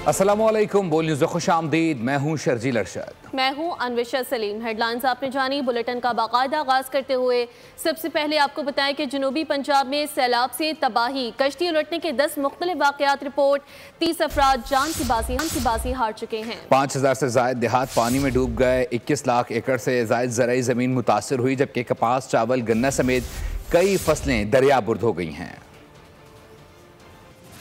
अस्सलामुअलैकुम, बोल न्यूज़ में खुश आमदीद। मैं हूँ शर्जील अरशद। मैं हूँ अनविशा सलीम। हेडलाइंस आपने जानी। बुलेटिन का बाकायदा आगाज करते हुए सबसे पहले आपको बताएं कि जनूबी पंजाब में सैलाब से तबाही, कश्ती उलटने के 10 मुख्तलिफ वाक़यात रिपोर्ट। 30 अफराद जान की बाजी हार चुके हैं। 5000 से जायद देहात पानी में डूब गए। 21 लाख एकड़ से जायद ज़राई ज़मीन मुतासर हुई, जबकि कपास, चावल, गन्ना समेत कई फसलें दरियाबुर्द हो गई हैं।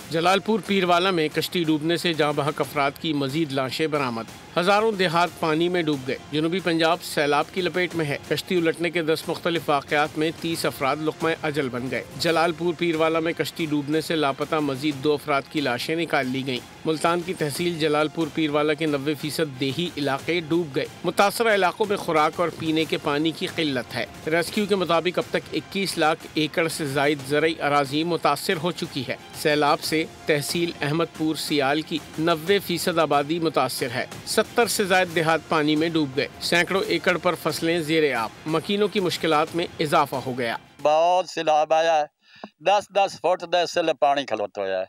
जलालपुर पीरवाला में कश्ती डूबने से जाँ बहक अफराद की मजीद लाशें बरामद। हजारों देहात पानी में डूब गए। जनूबी पंजाब सैलाब की लपेट में है। कश्ती उलटने के 10 मुख्तलिफ वाक़यात में 30 अफराद लुक़्मा अजल बन गए। जलालपुर पीरवाला में कश्ती डूबने से लापता मजीद 2 अफराद की लाशें निकाल ली गईं। मुल्तान की तहसील जलालपुर पीरवाला के 90% देही इलाके डूब गए। मुतासरा इलाकों में खुराक और पीने के पानी की किल्लत है। रेस्क्यू के मुताबिक अब तक 21 लाख एकड़ से जायद ज़रई अराजी मुतासर हो चुकी है। सैलाब से तहसील अहमदपुर सियाल की 90% आबादी मुतासर है। 70 से ज्यादा देहात पानी में डूब गए। सैकड़ों एकड़ पर फसलें ज़ेरे आब। मकीनों की मुश्किलात में इजाफा हो गया। बहुत सैलाब आया है। 10-10 फुट दे इसले पानी खलोता होया है।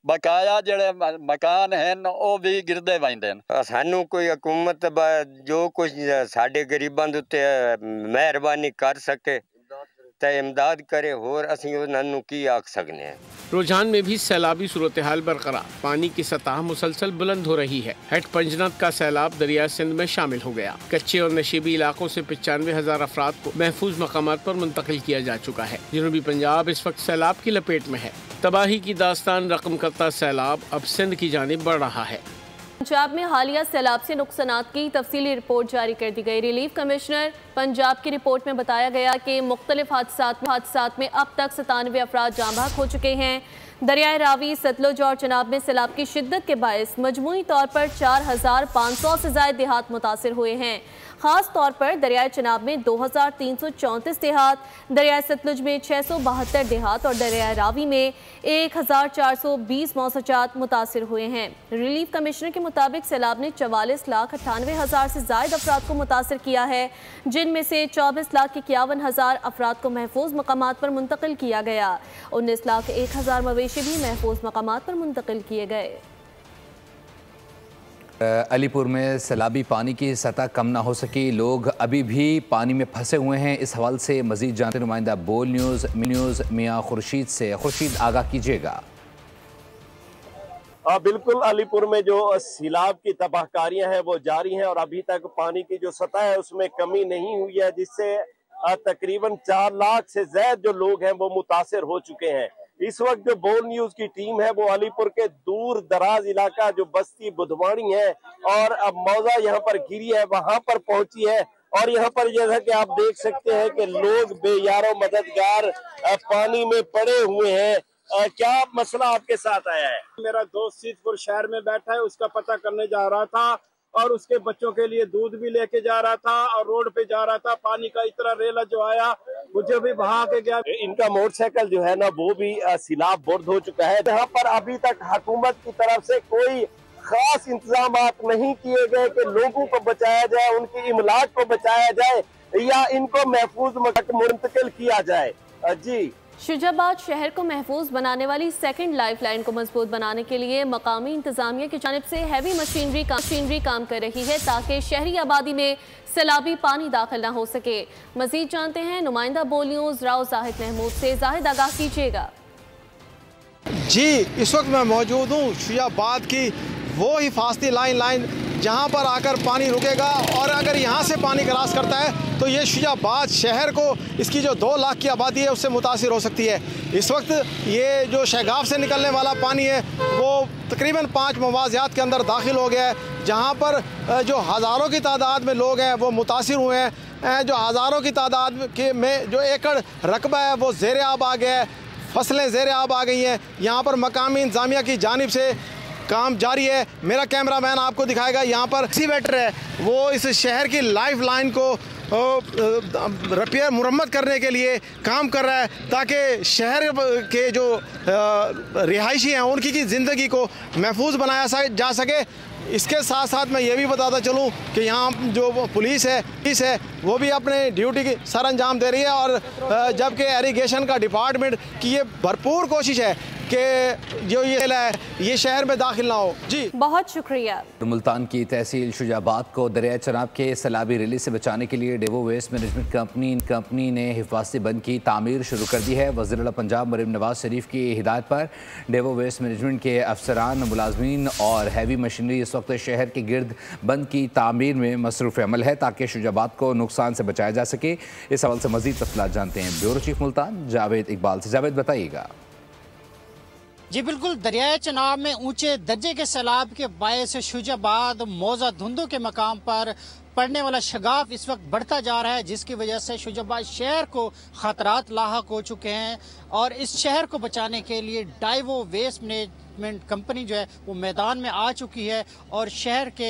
बकाया जेड़े मकान हैं वो भी गिरदे वहिंदे ने। सानू कोई हुकूमत जो कुछ साडे गरीबां दे उत्ते मेहरबानी कर सके ते इमदाद करे, होर असीं उन्हां नूं की आख सकने हैं। रुझान में भी सैलाबी सूरत हाल बरकरार। पानी की सतह मुसलसल बुलंद हो रही है। हेड पंजनत का सैलाब दरिया सिंध में शामिल हो गया। कच्चे और नशीबी इलाकों से 95,000 अफराद को महफूज मकामात पर मुंतकिल किया जा चुका है। जनूबी पंजाब इस वक्त सैलाब की लपेट में है। तबाही की दास्तान रकम करता सैलाब अब सिंध की जानिब बढ़ रहा है। पंजाब में हालिया सैलाब से नुकसानात की तफसीली रिपोर्ट जारी कर दी गई। रिलीफ कमिश्नर पंजाब की रिपोर्ट में बताया गया कि मुख्तलिफ हादसात में अब तक 97 अफराद जाँ बहक हो चुके हैं। दरियाए रावी, सतलुज और चनाब में सैलाब की शिद्दत के बायस मजमूई तौर पर 4500 से ज्यादा देहात मुतासर हुए हैं। खास तौर पर दरियाए चनाब में 2334 देहात, दरियाए सतलुज में 672 देहात और दरियाए रावी में 1420 मौसचात मुतासर हुए हैं। रिलीफ कमिश्नर के मुताबिक सैलाब ने 44,98,000 से ज्यादा अफराद को मुतासर किया है, जिनमें से 24,51,000 अफराद को महफूज मकामात पर मुंतकिल किया गया। 19,01,000 मवेशी भी महफूज मकामात पर मुंतकिल किए गए। अलीपुर में सैलाबी पानी की सतह कम ना हो सकी, लोग अभी भी पानी में फंसे हुए हैं। इस हवाले से मजीद जानते नुमाइंदा बोल न्यूज़ मियाँ खुर्शीद से। खुर्शीद, आगाह कीजिएगा। बिल्कुल, अलीपुर में जो सैलाब की तबाहकारियां हैं वो जारी हैं और अभी तक पानी की जो सतह है उसमें कमी नहीं हुई है, जिससे तकरीबन 4 लाख से ज्यादा जो लोग हैं वो मुतासर हो चुके हैं। इस वक्त जो बोल न्यूज की टीम है वो अलीपुर के दूर दराज इलाका जो बस्ती बुधवानी है और अब मौजा यहाँ पर गिरी है वहां पर पहुंची है। और यहाँ पर जैसा कि आप देख सकते हैं कि लोग बेयारो मददगार पानी में पड़े हुए हैं। क्या मसला आपके साथ आया है? मेरा दोस्त सीतपुर शहर में बैठा है, उसका पता करने जा रहा था और उसके बच्चों के लिए दूध भी लेके जा रहा था और रोड पे जा रहा था। पानी का इतना रेला जो आया मुझे भी बहा के गया। इनका मोटरसाइकिल जो है ना वो भी सैलाब बुर्द हो चुका है। यहाँ पर अभी तक हुकूमत की तरफ से कोई खास इंतजाम नहीं किए गए कि लोगों को बचाया जाए, उनकी इमलाक को बचाया जाए या इनको महफूज मुंतकिल किया जाए। जी, शुजाबाद शहर को महफूज बनाने वाली सेकंड लाइफलाइन को मजबूत बनाने के लिए मकामी इंतजामिया की जानिब से हैवी मशीनरी काम कर रही है ताकि शहरी आबादी में सैलाबी पानी दाखिल न हो सके। मजीद जानते हैं नुमाइंदा बोल न्यूज़ राव जाहिद महमूद से। जाहिद, आगाह कीजिएगा। जी, इस वक्त मैं मौजूद हूँ शुजाबाद की वो हिफाजती लाइन जहाँ पर आकर पानी रुकेगा और अगर यहाँ से पानी क्रॉस करता है तो ये शुजाबाद शहर को, इसकी जो 2 लाख की आबादी है उससे मुतासिर हो सकती है। इस वक्त ये जो शहगाफ से निकलने वाला पानी है वो तकरीबन 5 मवाज़ियात के अंदर दाखिल हो गया है, जहाँ पर जो हज़ारों की तादाद में लोग हैं वो मुतासिर हुए हैं। जो हज़ारों की तादाद के में जो एकड़ रकबा है वो ज़ेरे आब आ गया है, फसलें ज़ेरे आब आ गई हैं। यहाँ पर मकामी इंतज़ामिया की जानिब से काम जारी है। मेरा कैमरामैन आपको दिखाएगा, यहाँ पर एक्सीवेटर है वो इस शहर की लाइफ लाइन को रिपेयर मुरम्मत करने के लिए काम कर रहा है ताकि शहर के जो रिहायशी हैं उनकी ज़िंदगी को महफूज बनाया जा सके। इसके साथ साथ मैं ये भी बताता चलूँ कि यहाँ जो पुलिस है वो भी अपने ड्यूटी की सर अंजाम दे रही है। और जबकि इरिगेशन का डिपार्टमेंट की ये भरपूर कोशिश है कि जो ये शहर में दाखिल ना हो। जी बहुत शुक्रिया। मुल्तान की तहसील शुजाबाद को दरिया चनाब के सैलाबी रैली से बचाने के लिए डेवो वेस्ट मैनेजमेंट कंपनी ने हिफाजती बंद की तामीर शुरू कर दी है। वज़ीर आला पंजाब मरीम नवाज शरीफ की हिदायत पर डेवो वेस्ट मैनेजमेंट के अफसरान, मुलाजमीन और हैवी मशीनरी इस वक्त शहर के गिर्द बंद की तामीर में मसरूफ़ अमल है ताकि शुजाबाद को नुकसान से बचाया जा सके। इस हवाले से मज़ीद तफसीलात जानते हैं ब्यूरो चीफ मुल्तान जावेद इकबाल से। जावेद बताइएगा। जी बिल्कुल, दरियाए चनाब में ऊंचे दर्जे के सैलाब के बायस शुजाबाद मौजा धुंधों के मकाम पर पड़ने वाला शगाफ इस वक्त बढ़ता जा रहा है, जिसकी वजह से शुजाबाद शहर को खतरात लाहक हो चुके हैं। और इस शहर को बचाने के लिए डाइवो वेस्ट मैनेजमेंट कंपनी जो है वो मैदान में आ चुकी है और शहर के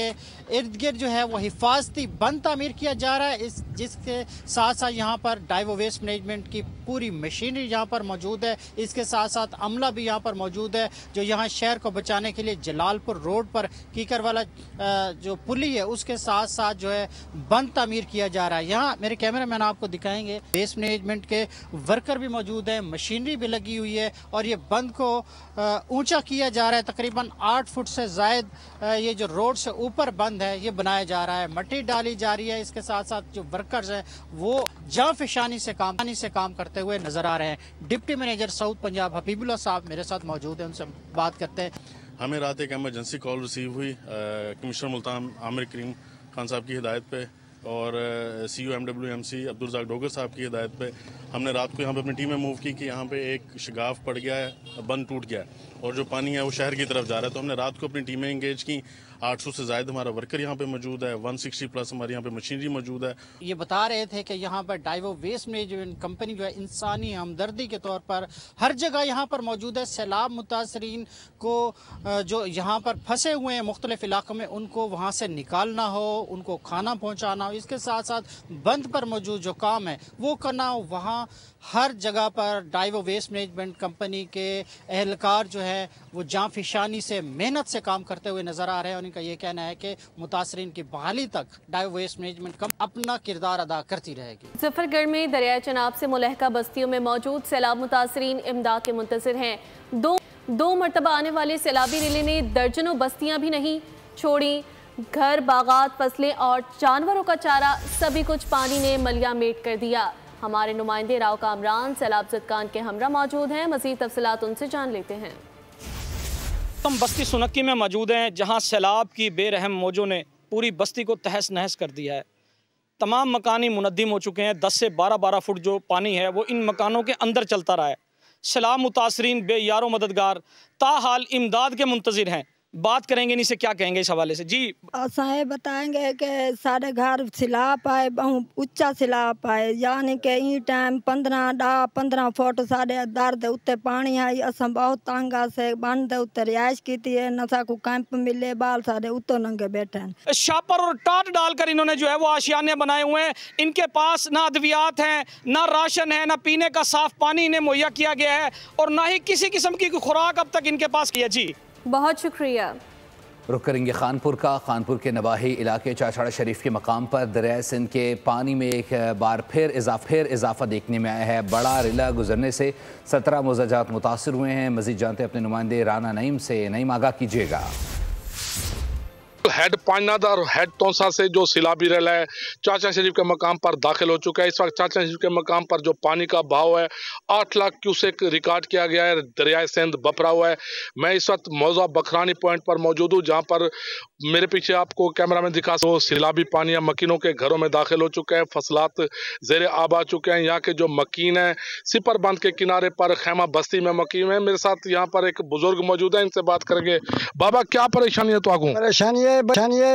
इर्द गिर्द जो है वो हिफाजती बंद तामीर किया जा रहा है। जिसके साथ साथ यहाँ पर डाइवो वेस्ट मैनेजमेंट की पूरी मशीनरी यहाँ पर मौजूद है। इसके साथ साथ अमला भी यहाँ पर मौजूद है जो यहाँ शहर को बचाने के लिए जलालपुर रोड पर कीकर वाला जो पुली है उसके साथ साथ जो है बंद तामीर किया जा रहा है। यहाँ मेरे कैमरा मैन आपको दिखाएंगे, वेस्ट मैनेजमेंट के वर्कर भी मौजूद हैं, मशीनरी भी लगी हुई है और ये बंद को ऊंचा किया जा रहा है। तकरीबन 8 फुट से जायद ये जो रोड से ऊपर बंद है ये बनाया जा रहा है, मट्टी डाली जा रही है। इसके साथ साथ जो वर्कर्स हैं वो जांफिशानी से काम करते हुए नजर आ रहे हैं। Deputy manager south Punjab Habibullah साहब मेरे साथ मौजूद हैं, उनसे बात करते हैं। हमें रात एक एमरजेंसी कॉल रिसीव हुई कमिश्नर मुल्तान आमिर करीम खान साहब की हिदायत पे और CEO MWMC अब्दुल रज़ाक डोगर साहब की हिदायत पे हमने रात को यहाँ पे अपनी टीमें मूव की कि यहाँ पे एक शगाफ पड़ गया है, बंद टूट गया है और जो पानी है वो शहर की तरफ जा रहा है। तो हमने रात को अपनी टीमें इंगेज की। 800 से ज़ायद हमारा वर्कर यहाँ पे मौजूद है, 160 प्लस हमारे यहाँ पे मशीनरी मौजूद है। ये बता रहे थे कि यहाँ पर डाइवो वेस्ट मैनेजमेंट कंपनी जो है इंसानी हमदर्दी के तौर पर हर जगह यहाँ पर मौजूद है। सैलाब मुतासरीन को जो यहाँ पर फंसे हुए हैं मुख्तलिफ इलाकों में उनको वहाँ से निकालना हो, उनको खाना पहुँचाना हो, इसके साथ साथ बंद पर मौजूद जो काम है वो करना हो। वहाँ हर जगह पर डाइवो वेस्ट मैनेजमेंट कंपनी के एहलकार जो है वो जांफिशानी से मेहनत से काम करते हुए नजर आ रहे हैं। उनका ये कहना है कि मुतासरीन की बहाली तक डाइवो वेस्ट मैनेजमेंट कंपनी अपना किरदार अदा करती रहेगी। जफरगढ़ में दरिया चनाब से मुलहका बस्तियों में मौजूद सैलाब मुतासरीन इमदाद के मुंतज़िर हैं। दो मरतबा आने वाले सैलाबी रैली ने दर्जनों बस्तियां भी नहीं छोड़ी। घर, बागात, फसलें और जानवरों का चारा सभी कुछ पानी ने मलिया मेट कर दिया। हमारे नुमाइंदे राव कामरान सैलाब ज़दगान के हमरा मौजूद हैं, मज़ीद तफसीलात उनसे जान लेते हैं। हम बस्ती सुनक्की में मौजूद हैं जहां सैलाब की बेरहम मौजों ने पूरी बस्ती को तहस नहस कर दिया है। तमाम मकानी मुनद्दिम हो चुके हैं। 10 से 12 फुट जो पानी है वो इन मकानों के अंदर चलता रहा है। सैलाब मुतासरीन बेयारो मददगार ताहाल इमदाद के मुंतज़िर हैं। बात करेंगे इनसे, क्या कहेंगे इस हवाले से? जी असां बताएंगे कि साढ़े घर सैलाब आए, बहुत उच्चा सैलाब आए, यानी कि ई टाइम 15 फुट साढ़े दर दे उत्ते पानी आई। असां बहुत तंग से बन दे उत्ते रिहाइश की है, न साकू कैंप मिले, बाल साढ़े उत्तो नंगे बैठे हैं। शापर और टाट डालकर इन्होंने जो है वो आशियाने बनाए हुए हैं। इनके पास ना अद्वियात हैं, ना राशन है, ना पीने का साफ पानी इन्हें मुहैया किया गया है और ना ही किसी किस्म की खुराक अब तक इनके पास किया। जी बहुत शुक्रिया। रुख करेंगे खानपुर का। खानपुर के नवाही इलाके चाचाड़ा शरीफ के मकाम पर दरिया सिंध के पानी में एक बार फिर इजाफा देखने में आया है। बड़ा रिला गुजरने से 17 मोजाजात मुतासर हुए हैं। मजीद जानते हैं अपने नुमाइंदे राना नईम से। नईम, आगाह कीजिएगा। हेड पांचनादा और हेड तोंसा से जो सैलाबी रैला है चाचा शरीफ के मकाम पर दाखिल हो चुका है। इस वक्त चाचा शरीफ के मकाम पर जो पानी का बहाव है 8 लाख क्यूसेक रिकॉर्ड किया गया है। दरियाए सिंध बपरा हुआ है। मैं इस वक्त मौजा बखरानी पॉइंट पर मौजूद हूँ जहाँ पर मेरे पीछे आपको कैमरा में दिखा सो सैलाबी पानी मकीनों के घरों में दाखिल हो चुका है। फसलात ज़ेर आब आ चुके हैं। यहाँ के जो मकीन है सिपर बंद के किनारे पर खैमा बस्ती में मकीन है। मेरे साथ यहाँ पर एक बुजुर्ग मौजूद है, इनसे बात करेंगे। बाबा, क्या परेशानी है? तो आगू परेशानी है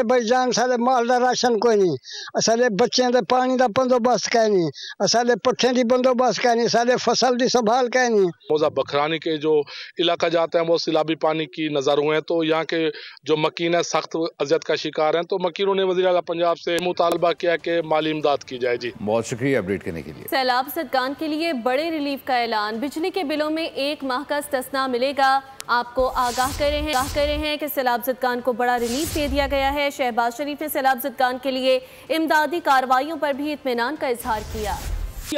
भाई जान, सारे माल का राशन कोई नहीं, सारे बच्चों के पानी का बंदोबस्त कहीं नहीं, सारे पट्ठे की बंदोबस्त कहीं नहीं, सारे फसल की संभाल कहीं नहीं। मौजा बखरानी के जो इलाका जाते हैं वो सैलाबी पानी की नजर हुए हैं तो यहाँ के जो मकीन है सख्त अजियत का शिकार हैं। तो मकीनों ने वज़ीर आला पंजाब से मुतालबा किया कि माली इमदाद की जाए। जी बहुत शुक्रिया अपडेट करने के लिए। सैलाब ज़दगान के लिए बड़े रिलीफ का ऐलान। बिजली के बिलों में 1 माह का इस्तिस्ना मिलेगा। आपको आगाह कर रहे हैं कि सैलाब ज़दगान को बड़ा रिलीफ दे दिया गया है। शहबाज शरीफ ने सैलाब ज़दगान के लिए इमदादी कार्रवाइयों पर भी इत्मीनान का इजहार किया।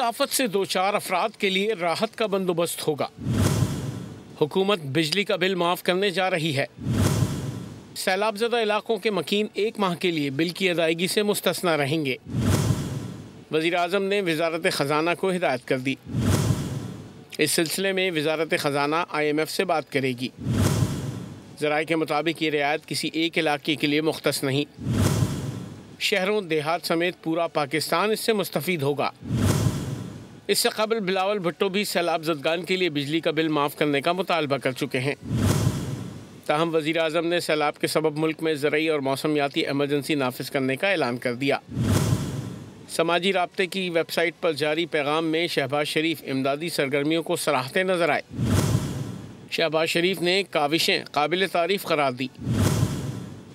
आफत से 2-4 अफराद के लिए राहत का बंदोबस्त होगा। हुकूमत बिजली का बिल माफ़ करने जा रही है। सैलाबज़दा इलाकों के मकीन 1 माह के लिए बिल की अदायगी से मुस्तस्ना रहेंगे। वज़ीर आज़म ने वज़ारत ख़ज़ाना को हिदायत कर दी। इस सिलसिले में वज़ारत ख़ज़ाना IMF से बात करेगी। ज़राए के मुताबिक ये रियायत किसी एक इलाके के लिए मुख्तस नहीं, शहरों देहात समेत पूरा पाकिस्तान इससे मुस्तफ़ीद होगा। इससे कबल बिलावल भुट्टो भी सैलाब ज़दगान के लिए बिजली का बिल माफ़ करने का मुतालबा कर चुके हैं। ताहम वज़ीर आज़म ने सैलाब के सबब मुल्क में ज़रई और मौसमियाती एमरजेंसी नाफिज करने का ऐलान कर दिया। समाजी राब्ते की वेबसाइट पर जारी पैगाम में शहबाज शरीफ इमदादी सरगर्मियों को सराहते नजर आए। शहबाज शरीफ ने काविशें काबिल तारीफ़ करार दी।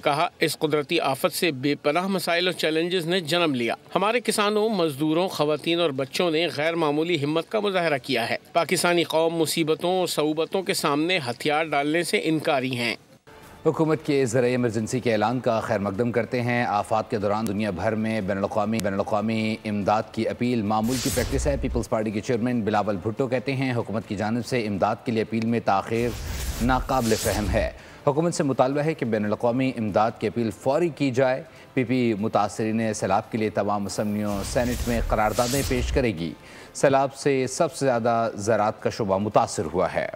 कहा, इस कुदरती आफत से बेपनाह मसाइल और चैलेंजेस ने जन्म लिया। हमारे किसानों, मजदूरों, खवातीन और बच्चों ने गैर मामूली हिम्मत का मुजाहरा किया है। पाकिस्तानी कौम मुसीबतों और सऊबतों के सामने हथियार डालने से इनकारी हैं। हुकूमत के ज़राए इमरजेंसी के ऐलान का खैर मकदम करते हैं। आफात के दौरान दुनिया भर में बैनुल-अक़वामी इमदाद की अपील मामूल की प्रैक्टिस है। पीपल्स पार्टी के चेयरमैन बिलावल भुट्टो कहते हैं, हुकूमत की जानिब से इमदाद के लिए अपील में ताख़ीर नाकाबिल फ़हम है। हुकूमत से मुतालबा है कि बैनुल-अक़वामी इमदाद की अपील फ़ौरी की जाए। PP मुतासरीन सैलाब के लिए तमाम असम्बलियों सेनेट में करारदादें पेश करेगी। सैलाब से सबसे ज़्यादा ज़राअत का शुबा मुतासर हुआ है।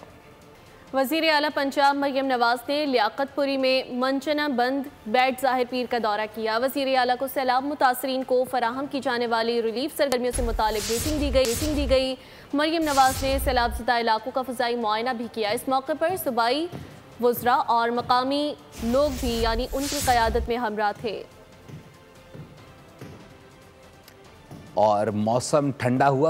वज़ीर आला पंजाब मरियम नवाज़ ने लियाकतपुरी में मंचना बंद बैट ज़ाहिर पीर का दौरा किया। वज़ीर आला को सैलाब मुतासरीन को फराहम की जाने वाली रिलीफ सरगर्मियों से मुतालिक ब्रीफिंग दी गई। मरियम नवाज़ ने सैलाबज़दा इलाकों का फ़ज़ाई मुआयना भी किया। इस मौके पर सूबाई वज़रा और मकामी लोग भी यानी उनकी क़यादत में हमरा थे। और मौसम ठंडा हुआ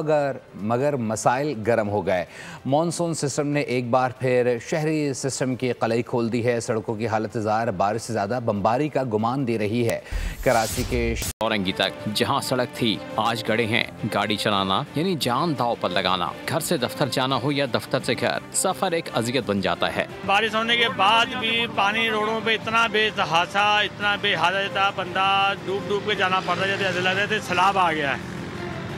मगर मसाइल गर्म हो गए। मानसून सिस्टम ने एक बार फिर शहरी सिस्टम की कलई खोल दी है। सड़कों की हालत ज़ाहिर बारिश से ज़्यादा बमबारी का गुमान दे रही है। कराची के औरंगी तक जहां सड़क थी आज गड़े हैं। गाड़ी चलाना यानी जान दाव पर लगाना। घर से दफ्तर जाना हो या दफ्तर से घर, सफर एक अजियत बन जाता है। बारिश होने के बाद भी पानी रोडों पे इतना बेहासा बंदा डूब के जाना पड़ता है। जैसे लग रहे थे सैलाब आ गया है।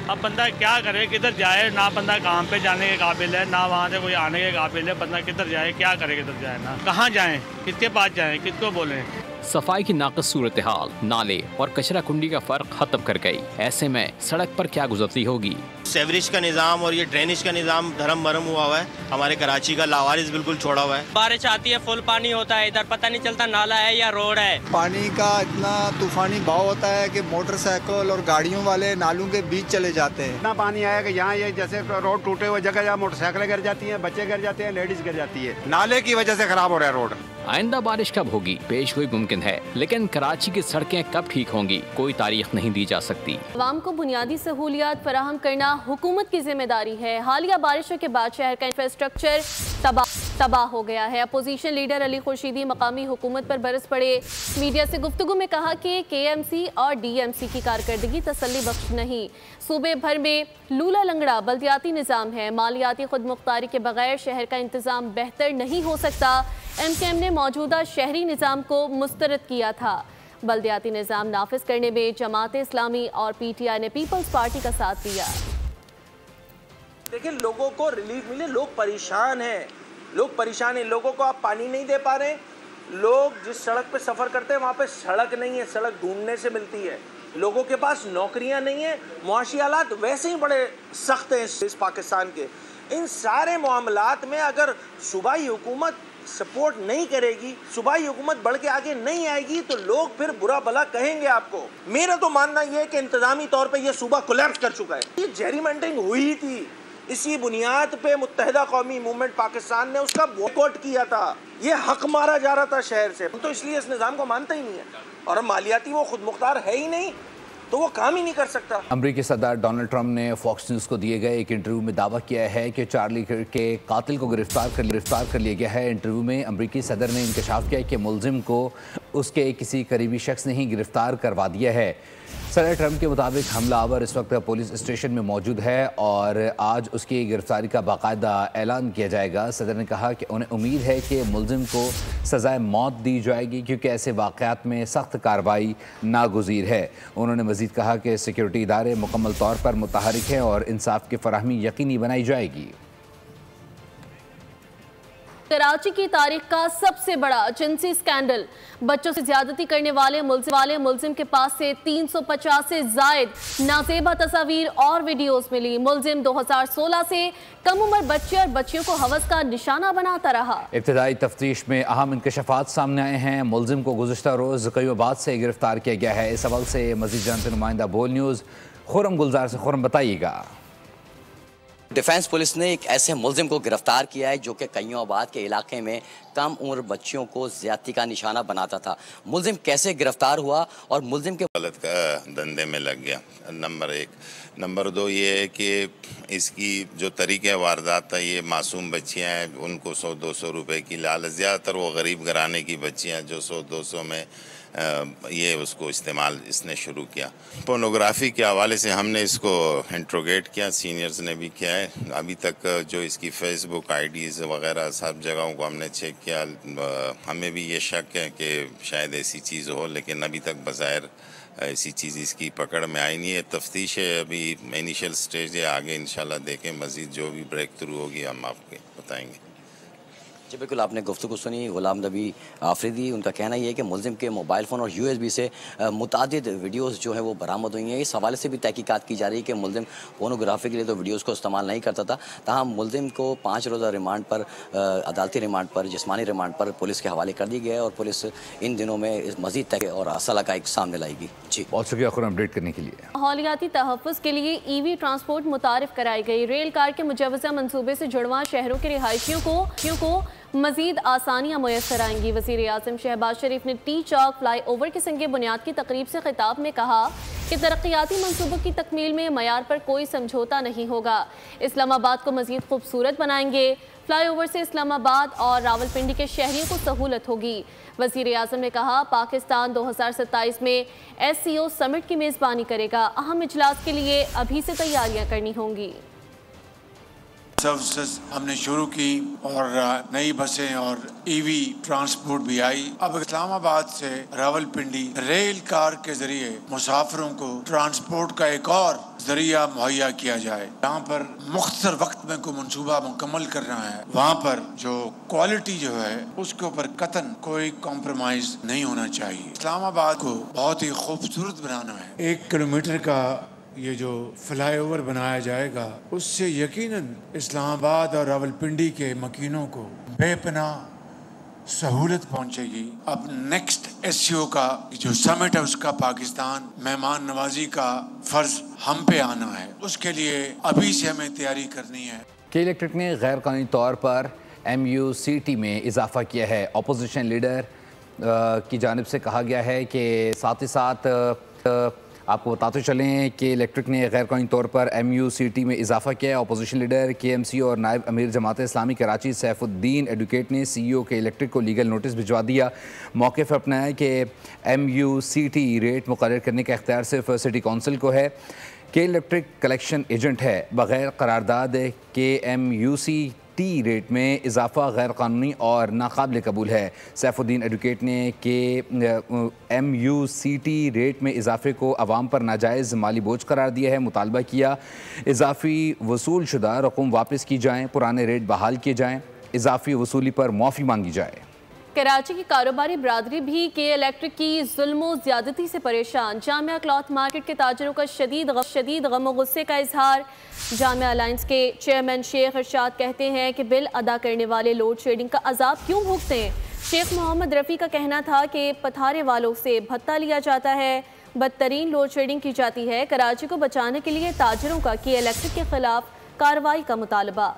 अब बंदा क्या करे, किधर जाए, ना बंदा काम पे जाने के काबिल है, ना वहाँ से कोई आने के काबिल है। बंदा किधर जाए, क्या करे, किधर जाए, ना कहाँ जाए, किसके पास जाए, किसको बोले। सफाई की नाक़िस सूरत हाल नाले और कचरा कुंडी का फर्क खत्म कर गई। ऐसे में सड़क पर क्या गुजरती होगी। सेवरेज का निज़ाम और ये ड्रेनेज का निज़ाम धर्म भरम हुआ है। हमारे कराची का लावारिस बिल्कुल छोड़ा हुआ है। बारिश आती है, फुल पानी होता है, इधर पता नहीं चलता नाला है या रोड है। पानी का इतना तूफानी बहाव होता है कि मोटरसाइकिल और गाड़ियों वाले नालों के बीच चले जाते हैं। इतना पानी आया कि यहाँ ये जैसे रोड टूटे हुए जगह जहाँ मोटरसाइकिलें गिर जाती हैं, बच्चे गिर जाते हैं, लेडीज गिर जाती है। नाले की वजह से खराब हो रहा है रोड। आइंदा बारिश कब होगी पेश गोई मुमकिन है, लेकिन कराची की सड़कें कब ठीक होंगी कोई तारीख नहीं दी जा सकती। अवाम को बुनियादी सहूलियात फराहम करना हुकूमत की जिम्मेदारी है। हालिया बारिशों के बाद शहर का इंफ्रास्ट्रक्चर तबाह हो गया है। अपोजिशन लीडर अली खुर्शीदी मकामी हुकूमत पर बरस पड़े। मीडिया से गुफ्तगू में कहा कि KMC और DMC की कारकर्दगी तसल्ली बख्श नहीं। सूबे भर में लूला लंगड़ा बल्दियाती निज़ाम है। मालियाती खुद मुख्तारी के बगैर शहर का इंतज़ाम बेहतर नहीं हो सकता। MKM ने मौजूदा शहरी निज़ाम को मुस्तरद किया था। बल्दियाती निज़ाम नाफिज करने में जमात इस्लामी और PTI ने पीपल्स पार्टी का साथ दिया। देखिए, लोगों को रिलीफ मिले, लोग परेशान हैं, लोगों को आप पानी नहीं दे पा रहे। लोग जिस सड़क पे सफ़र करते हैं वहाँ पे सड़क नहीं है, सड़क ढूंढने से मिलती है। लोगों के पास नौकरियाँ नहीं है। मुआशी हालात वैसे ही बड़े सख्त हैं इस पाकिस्तान के। इन सारे मामलात में अगर सूबाई हुकूमत सपोर्ट नहीं करेगी, सूबाई हुकूमत बढ़ के आगे नहीं आएगी, तो लोग फिर बुरा भला कहेंगे आपको। मेरा तो मानना यह है कि इंतजामी तौर पे यह सूबा कोलैप्स कर चुका है। ये जेरीमेंटरिंग हुई थी, इसी बुनियाद पे मुत्तहिदा कौमी मूवमेंट पाकिस्तान ने उसका बॉयकॉट किया था। ये हक मारा जा रहा था शहर से, तो इसलिए इस निज़ाम को मानते ही नहीं है। और हम मालियाती वो खुद मुख्तार है ही नहीं, तो वो काम ही नहीं कर सकता। अमरीकी सदर डोनाल्ड ट्रंप ने फॉक्स न्यूज़ को दिए गए एक इंटरव्यू में दावा किया है कि चार्ली के कातिल को गिरफ्तार कर लिया गया है। इंटरव्यू में अमरीकी सदर ने इंकशाफ किया कि मुलजिम को उसके किसी करीबी शख्स ने ही गिरफ्तार करवा दिया है। सदर ट्रंप के मुताबिक हमलावर इस वक्त पुलिस स्टेशन में मौजूद है और आज उसकी गिरफ्तारी का बाकायदा ऐलान किया जाएगा। सदर ने कहा कि उन्हें उम्मीद है कि मुलजिम को सज़ाए मौत दी जाएगी क्योंकि ऐसे वाक़यात में सख्त कार्रवाई नागुज़ीर है। उन्होंने मज़ीद कहा कि सिक्योरिटी इदारे मुकम्मल तौर पर मुतहरिक हैं और इंसाफ की फराहमी यकीनी बनाई जाएगी। कराची की तारीख का सबसे बड़ा जिनसी स्कैंडल। बच्चों से ज्यादती करने वाले मुलजिम के पास से 350 से जायद नाजेबा तस्वीर और वीडियोस मिली। मुलजिम 2016 से कम उम्र बच्चे और बच्चियों को हवस का निशाना बनाता रहा। इब्तिदाई तफ्तीश में अहम इंकशाफात सामने आए हैं। मुलजिम को गुज़िश्ता रोज़ कयूबाद से गिरफ्तार किया गया है। इस हवाले से मज़ीद जानते नुमाइंदा बोल न्यूज़ खुरम गुलजार से। खुरम, बताइएगा। डिफेंस पुलिस ने एक ऐसे मुलजिम को गिरफ्तार किया है जो कि कयूबाद के इलाके में कम उम्र बच्चियों को ज्यादती का निशाना बनाता था। मुलजिम कैसे गिरफ्तार हुआ और मुलजिम के गलत का धंधे में लग गया, नंबर 1। नंबर 2 ये है कि इसकी जो तरीके वारदात था, ये मासूम बच्चियां हैं, उनको 100-200 रुपए की लालच, ज़्यादातर वो गरीब घराने की बच्चियां जो 100-200 में ये उसको इस्तेमाल इसने शुरू किया। पोर्नोग्राफी के हवाले से हमने इसको इंट्रोगेट किया, सीनियर्स ने भी किया है। अभी तक जो इसकी फेसबुक आईडीज़ वगैरह सब जगहों को हमने चेक किया। हमें भी ये शक है कि शायद ऐसी चीज़ हो, लेकिन अभी तक बज़ाहिर ऐसी चीज़ इसकी पकड़ में आई नहीं है। तफ्तीश है, अभी इनिशियल स्टेज है, आगे इंशाल्लाह देखें मज़ीद जो भी ब्रेक थ्रू होगी हम आपको बताएंगे। जी बिल्कुल, आपने गुफ्तगू सुनी गुलाम नबी आफरीदी। उनका कहना यह है कि मुलजिम के मोबाइल फ़ोन और USB से मुतादिद वीडियोस जो है वो बरामद हुई हैं। इस हवाले से भी तहकीकात की जा रही है कि मुलजिम पोर्नोग्राफी के लिए तो वीडियोस को इस्तेमाल नहीं करता था। ताहम मुलजिम को 5 रोज़ा रिमांड पर, अदालती रिमांड पर, जिस्मानी रिमांड पर पुलिस के हवाले कर दिया गया है और पुलिस इन दिनों में मज़ीद तक और असला का एक सामने लाएगी। जी बहुत शुक्रिया खुरम अपडेट करने के लिए। माहौलियाती तहफ़्फ़ुज़ के लिए EV ट्रांसपोर्ट मुतारिफ कराई गई। रेल कार के मुजवज़ा मनसूबे से जुड़वा शहरों के रिहायशियों को मज़ीद आसानियाँ मुयसर आएंगी। वज़ीर आज़म शहबाज शरीफ ने टी चौक फ्लाई ओवर की संग बुनियाद की तकरीब से खिताब में कहा कि तरक्याती मनसूबों की तकमील में मयार पर कोई समझौता नहीं होगा। इस्लामाबाद को मज़ीद खूबसूरत बनाएंगे। फ्लाई ओवर से इस्लामाबाद और रावलपिंडी के शहरियों को सहूलत होगी। वज़ीर आज़म ने कहा पाकिस्तान 2027 में SCO समिट की मेज़बानी करेगा। अहम इजलास के लिए अभी से तैयारियाँ करनी होंगी। सर्विसेज हमने शुरू की और नई बसें और EV ट्रांसपोर्ट भी आई। अब इस्लामाबाद से रावलपिंडी रेल कार के जरिए मुसाफिरों को ट्रांसपोर्ट का एक और जरिया मुहैया किया जाए। यहाँ पर मुख्तर वक्त में कोई मंसूबा मुकम्मल करना है, वहाँ पर जो क्वालिटी जो है उसके ऊपर कतन कोई कॉम्प्रोमाइज नहीं होना चाहिए। इस्लामाबाद को बहुत ही खूबसूरत बनाना है। 1 किलोमीटर का ये जो फ्लाईओवर बनाया जाएगा उससे यकीनन इस्लामाबाद और रावलपिंडी के मकीनों को बेपनाह सहूलत पहुंचेगी। अब नेक्स्ट SCO का जो समिट है उसका पाकिस्तान मेहमान नवाजी का फर्ज हम पे आना है, उसके लिए अभी से हमें तैयारी करनी है। के इलेक्ट्रिक ने गैर कानूनी तौर पर MUCT में इजाफा किया है। अपोजिशन लीडर की जानिब से कहा गया है कि साथ ही साथ आपको बताते चलें कि इलेक्ट्रिक ने गैर कानूनी तौर पर MUCT में इजाफा किया है। अपोजिशन लीडर KMC और नायब अमीर जमात इस्लामी कराची सैफुद्दीन एडवोकेट ने CEO के इलेक्ट्रिक को लीगल नोटिस भिजवा दिया। मौके पर अपनाया कि MUCT रेट मुकर्रर करने का इख्तियार सिर्फ सिटी कौंसिल को है। के इलेक्ट्रिक कलेक्शन एजेंट है। बग़ैर करारदाद के MUCT रेट में इजाफा गैर कानूनी और नाकाबिल कबूल है। सैफुद्दीन एडवोकेट ने के MUCT रेट में इजाफे को अवाम पर नाजायज़ माली बोझ करार दिया है। मुतालबा किया इजाफी वसूल शुदा रकम वापस की जाएँ, पुराने रेट बहाल किए जाएँ, इजाफी वसूली पर माफ़ी मांगी जाए। कराची की कारोबारी बरादरी भी के इलेक्ट्रिक की जुल्म ज़्यादती से परेशान। जामिया क्लॉथ मार्केट के ताजरों का शदीद गम और गुस्से का इजहार। जामिया अलायंस के चेयरमैन शेख इरशाद कहते हैं कि बिल अदा करने वाले लोड शेडिंग का अजाब क्यों भुगते हैं। शेख मोहम्मद रफ़ी का कहना था कि पथारे वालों से भत्ता लिया जाता है, बदतरीन लोड शेडिंग की जाती है। कराची को बचाने के लिए ताजरों का के इलेक्ट्रिक के खिलाफ कार्रवाई का मुतालबा।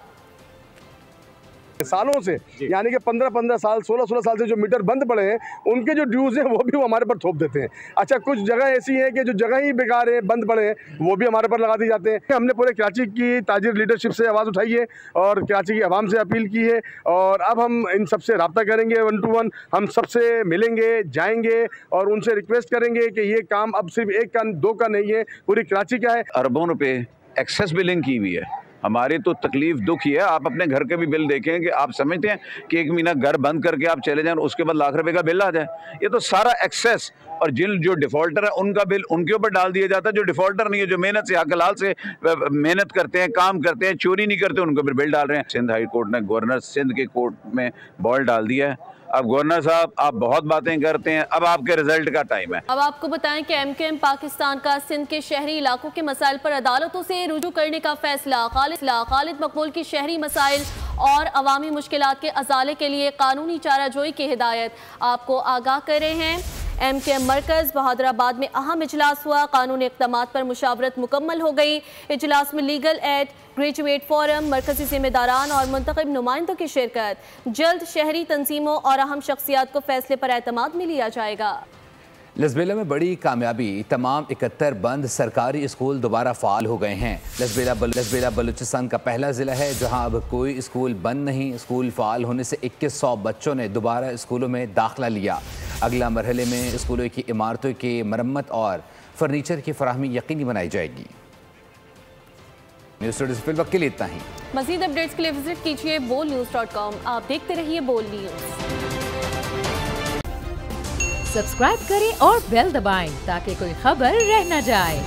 सालों से, यानी कि 15-15 साल 16-16 साल से जो मीटर बंद पड़े हैं उनके जो ड्यूज हैं वो भी वो हमारे पर थोप देते हैं। अच्छा, कुछ जगह ऐसी है कि जो जगह ही बेकार है, बंद पड़े हैं, वो भी हमारे पर लगा दिए जाते हैं। हमने पूरे कराची की ताजिर लीडरशिप से आवाज़ उठाई है और कराची की आवाम से अपील की है और अब हम इन सबसे रब्ता करेंगे 1 to 1, हम सबसे मिलेंगे, जाएंगे और उनसे रिक्वेस्ट करेंगे कि ये काम अब सिर्फ 1 का 2 का नहीं है, पूरी कराची का है। अरबों रुपए एक्सेस बिलिंग की हुई है। हमारी तो तकलीफ दुख ही है। आप अपने घर के भी बिल देखें कि आप समझते हैं कि 1 महीना घर बंद करके आप चले जाएं और उसके बाद लाख रुपए का बिल आ जाए। ये तो सारा एक्सेस, और जो डिफॉल्टर है उनका बिल उनके ऊपर डाल दिया जाता है। जो डिफॉल्टर नहीं है, जो मेहनत से हकलाल से मेहनत करते हैं, काम करते हैं, चोरी नहीं करते, उनको फिर बिल डाल रहे हैं। सिंध हाई कोर्ट ने गवर्नर सिंध के कोर्ट में बॉल डाल दिया है। अब गवर्नर साहब, आप बहुत बातें करते हैं, अब आपके रिजल्ट का टाइम है। अब आपको बताएं कि MKM पाकिस्तान का सिंध के शहरी इलाकों के मसाइल पर अदालतों से रुजू करने का फैसला। खालिद मकबूल की शहरी मसाइल और अवामी मुश्किलात के अजाले के लिए कानूनी चाराजोई की हिदायत। आपको आगाह कर रहे हैं, MKM मरकज़ बहादुराबाद में अहम इजलास हुआ। कानूनी इक़दामात पर मुशावरत मुकम्मल हो गई। इजलास में लीगल एड, ग्रेजुएट फोरम, मरकज़ी ज़िम्मेदारान और मुंतखब नुमाइंदों की शिरकत। जल्द शहरी तंजीमों और अहम शख्सियात को फैसले पर एतमाद में लिया जाएगा। लसबेला में बड़ी कामयाबी, तमाम 71 बंद सरकारी स्कूल दोबारा फ़ाल हो गए हैं। लसबेला बलूचिस्तान का पहला ज़िला है जहां अब कोई स्कूल बंद नहीं। स्कूल फ़ाल होने से 2100 बच्चों ने दोबारा स्कूलों में दाखिला लिया। अगला मरहले में स्कूलों की इमारतों की मरम्मत और फर्नीचर की फराहमी यकीनी बनाई जाएगी। न्यूज़ स्टूडियो से फिल वक्त के लिए इतना ही। मज़ीद अपडेट्स के लिए विजिट कीजिए bolnews.com। आप देखते रहिए बोल न्यूज़। सब्सक्राइब करें और बेल दबाएं ताकि कोई खबर रह न जाए।